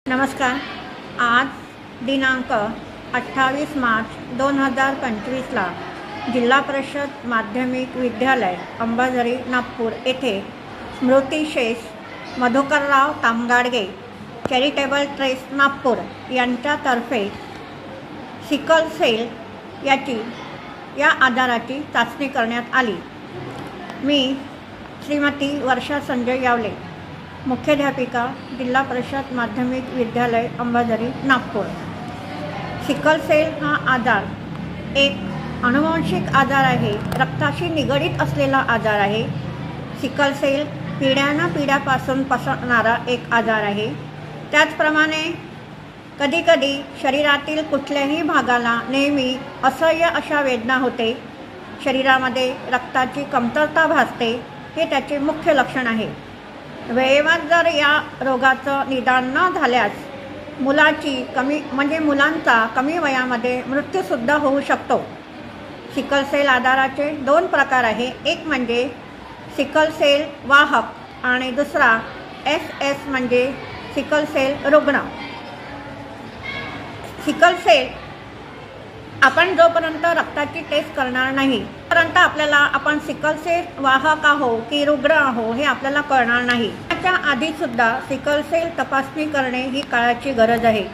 नमस्कार। आज दिनांक 28 मार्च 2025ला जिल्हा परिषद माध्यमिक विद्यालय अंबाझरी नागपूर येथे स्मृतिशेष मधुकरराव तामगाडगे चॅरिटेबल ट्रस्ट नागपूर यांच्यातर्फे सिकल सेल या आजाराची चाचणी करण्यात आली। मी श्रीमती वर्षा संजय यावले, मुख्याध्यापिका, जिल्हा परिषद माध्यमिक विद्यालय अंबाझरी नागपूर। सिकल सेल हा आजार एक अनुवांशिक आजार आहे, रक्ताशी निगडीत असलेला आजार आहे। सिकल सेल पिढ्यापासून पसरणारा एक आजार आहे। त्याचप्रमाणे कधीकधी शरीरातील कुठल्याही भागाला नेहमी असह्य अशा वेदना होते, शरीरामध्ये रक्ताची कमतरता भासते, हे त्याचे मुख्य लक्षण आहे। वेळेवर जर या रोगाचं निदान न झाल्यास मुलांचा कमी वयामध्ये मृत्यूसुद्धा होऊ शकतो। सिकल सेल आजाराचे दोन प्रकार आहे, एक म्हणजे सिकल सेल वाहक आणि दुसरा SS म्हणजे सिकल सेल रुग्ण। सिकल सेल आपण जोपर्यंत रक्ताची टेस्ट करणार नाही तोपर्यंत आपल्याला आपण सिकल सेल वाहक आहो की रुग्ण आहो हे आपल्याला कळणार नाही। त्याच्या आधी सुद्धा सिकल सेल तपासणी करणे ही काळाची गरज आहे।